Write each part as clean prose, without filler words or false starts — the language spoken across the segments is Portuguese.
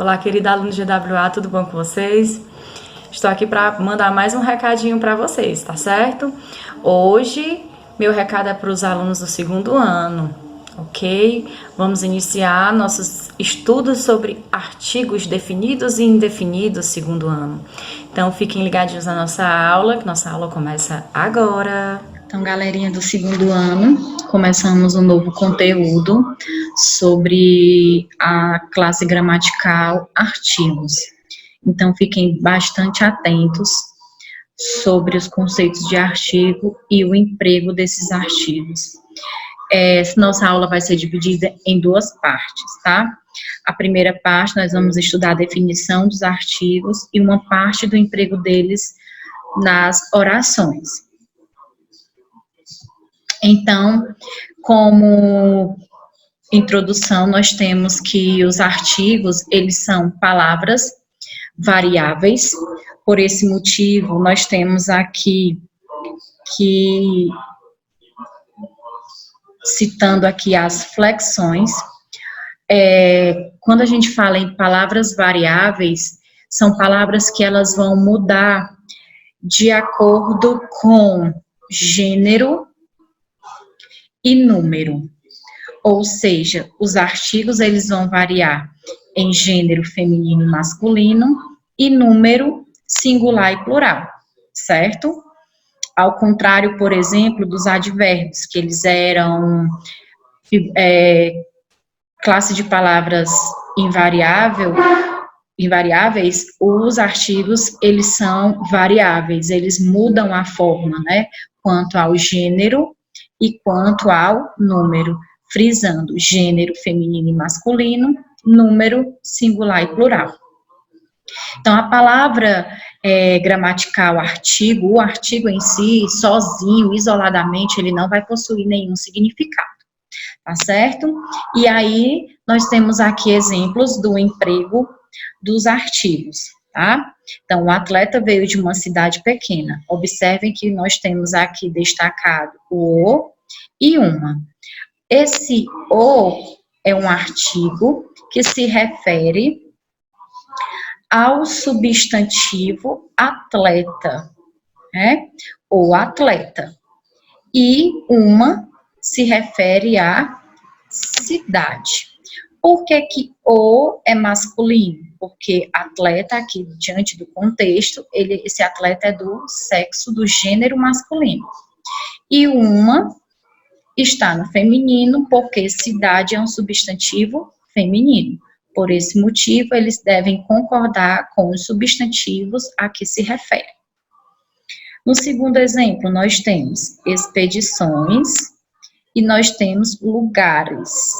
Olá, querida aluna de GWA, tudo bom com vocês? Estou aqui para mandar mais um recadinho para vocês, tá certo? Hoje, meu recado é para os alunos do segundo ano, ok? Vamos iniciar nossos estudos sobre artigos definidos e indefinidos segundo ano. Então, fiquem ligadinhos na nossa aula, que nossa aula começa agora. Então, galerinha do segundo ano, começamos um novo conteúdo sobre a classe gramatical artigos. Então, fiquem bastante atentos sobre os conceitos de artigo e o emprego desses artigos. Nossa aula vai ser dividida em duas partes, tá? A primeira parte, nós vamos estudar a definição dos artigos e uma parte do emprego deles nas orações. Então, como introdução, nós temos que os artigos, eles são palavras variáveis. Por esse motivo, nós temos aqui que, citando aqui as flexões, quando a gente fala em palavras variáveis, são palavras que elas vão mudar de acordo com gênero e número. Ou seja, os artigos eles vão variar em gênero feminino e masculino e número singular e plural, certo? Ao contrário, por exemplo, dos advérbios, que eles eram classe de palavras invariáveis, os artigos eles são variáveis, eles mudam a forma, né? Quanto ao gênero e quanto ao número, frisando gênero feminino e masculino, número singular e plural. Então, a palavra gramatical artigo, o artigo em si, sozinho, isoladamente, ele não vai possuir nenhum significado, tá certo? E aí, nós temos aqui exemplos do emprego dos artigos, tá? Então, o atleta veio de uma cidade pequena. Observem que nós temos aqui destacado o e uma. Esse o é um artigo que se refere ao substantivo atleta, né? O atleta. E uma se refere à cidade. Por que que o é masculino? Porque atleta, aqui diante do contexto, esse atleta é do sexo, do gênero masculino. E uma está no feminino, porque cidade é um substantivo feminino. Por esse motivo, eles devem concordar com os substantivos a que se refere. No segundo exemplo, nós temos expedições e nós temos lugares.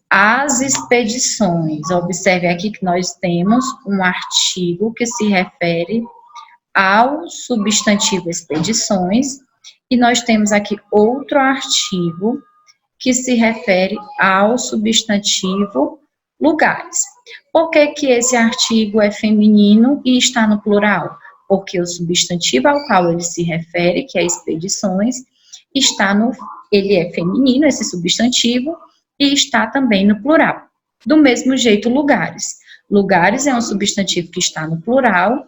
As expedições, observe aqui que nós temos um artigo que se refere ao substantivo expedições e nós temos aqui outro artigo que se refere ao substantivo lugares. Por que que esse artigo é feminino e está no plural? Porque o substantivo ao qual ele se refere, que é expedições, ele é feminino, esse substantivo, e está também no plural. Do mesmo jeito, lugares. Lugares é um substantivo que está no plural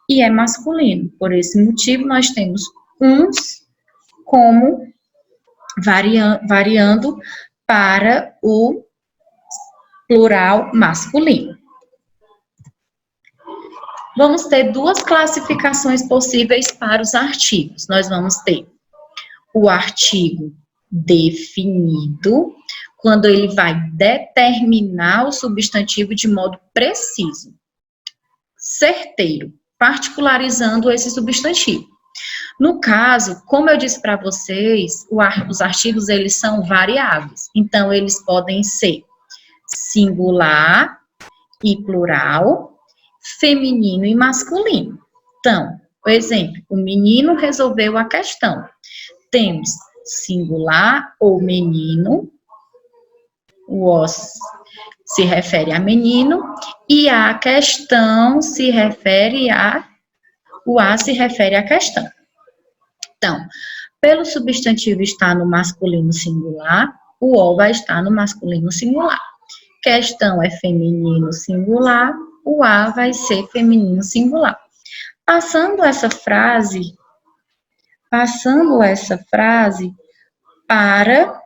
e é masculino. Por esse motivo, nós temos uns como variando para o plural masculino. Vamos ter duas classificações possíveis para os artigos. Nós vamos ter o artigo definido, quando ele vai determinar o substantivo de modo preciso, certeiro, particularizando esse substantivo. No caso, como eu disse para vocês, os artigos eles são variáveis, então eles podem ser singular e plural, feminino e masculino. Então, por exemplo, o menino resolveu a questão. Temos singular ou menino, o O se refere a menino, e a questão se refere o A se refere à questão. Então, pelo substantivo estar no masculino singular, o O vai estar no masculino singular. questão é feminino singular, o a vai ser feminino singular. Passando essa frase para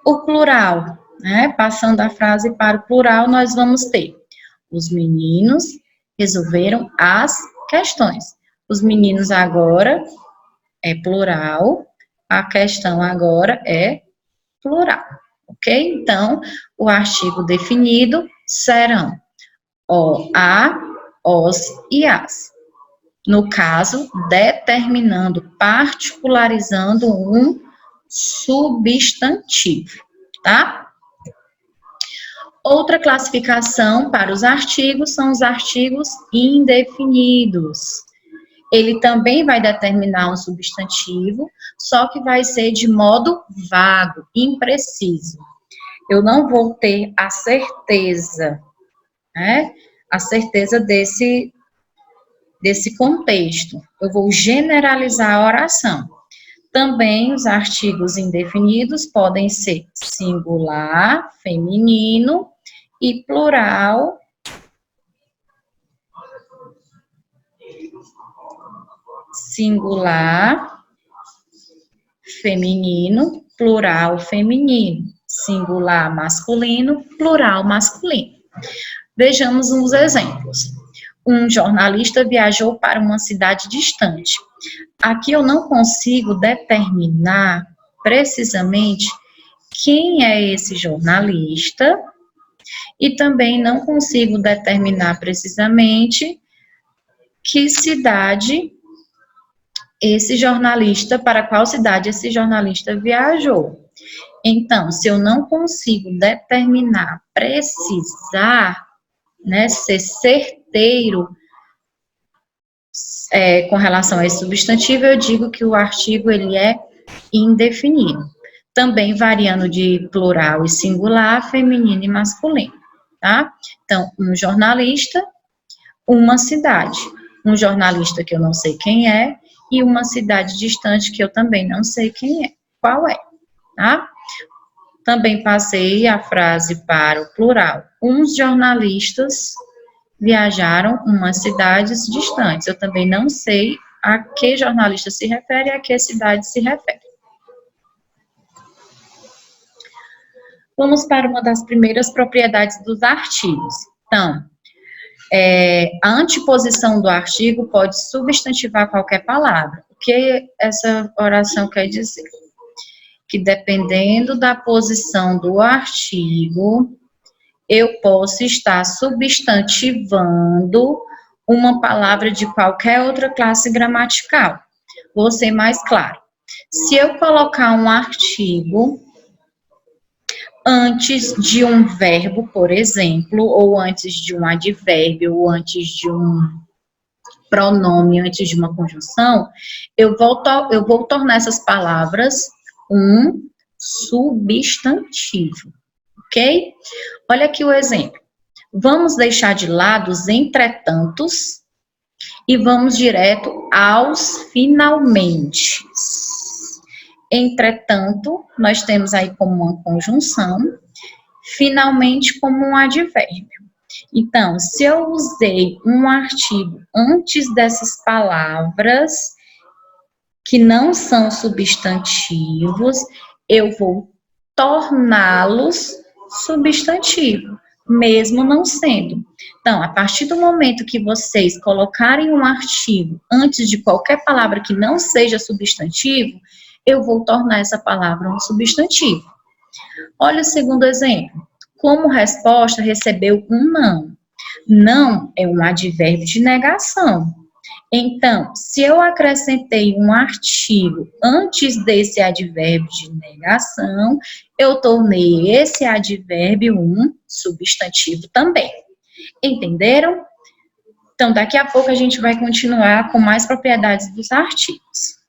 o plural, né? Passando a frase para o plural, nós vamos ter: os meninos resolveram as questões. Os meninos agora é plural, a questão agora é plural, ok? Então, o artigo definido serão o, a, os e as. No caso, determinando, particularizando um substantivo, tá? Outra classificação para os artigos são os artigos indefinidos. Ele também vai determinar um substantivo, só que vai ser de modo vago, impreciso. Eu não vou ter a certeza, né? A certeza desse contexto. Eu vou generalizar a oração. Também os artigos indefinidos podem ser singular, feminino e plural, singular, feminino, plural, feminino, singular, masculino, plural, masculino. Vejamos uns exemplos. Um jornalista viajou para uma cidade distante. Aqui eu não consigo determinar precisamente quem é esse jornalista e também não consigo determinar precisamente que cidade para qual cidade esse jornalista viajou. Então, se eu não consigo determinar, precisar, né, ser certeiro com relação a esse substantivo, eu digo que o artigo ele é indefinido. Também variando de plural e singular, feminino e masculino, tá? Então, um jornalista, uma cidade. Um jornalista que eu não sei quem é e uma cidade distante que eu também não sei qual é, tá? Também passei a frase para o plural. Uns jornalistas viajaram umas cidades distantes. Eu também não sei a que jornalista se refere e a que cidade se refere. Vamos para uma das primeiras propriedades dos artigos. Então, a anteposição do artigo pode substantivar qualquer palavra. O que essa oração quer dizer? Que dependendo da posição do artigo, eu posso estar substantivando uma palavra de qualquer outra classe gramatical. Vou ser mais claro. Se eu colocar um artigo antes de um verbo, por exemplo, ou antes de um advérbio, ou antes de um pronome, antes de uma conjunção, eu vou tornar essas palavras um substantivo, ok? Olha aqui o exemplo. Vamos deixar de lado os entretantos e vamos direto aos finalmente. Entretanto, nós temos aí como uma conjunção, finalmente como um advérbio. Então, se eu usei um artigo antes dessas palavras, que não são substantivos, eu vou torná-los substantivo, mesmo não sendo. Então, a partir do momento que vocês colocarem um artigo antes de qualquer palavra que não seja substantivo, eu vou tornar essa palavra um substantivo. Olha o segundo exemplo. Como resposta, recebeu um não. Não é um advérbio de negação. Então, se eu acrescentei um artigo antes desse advérbio de negação, eu tornei esse advérbio um substantivo também. Entenderam? Então, daqui a pouco a gente vai continuar com mais propriedades dos artigos.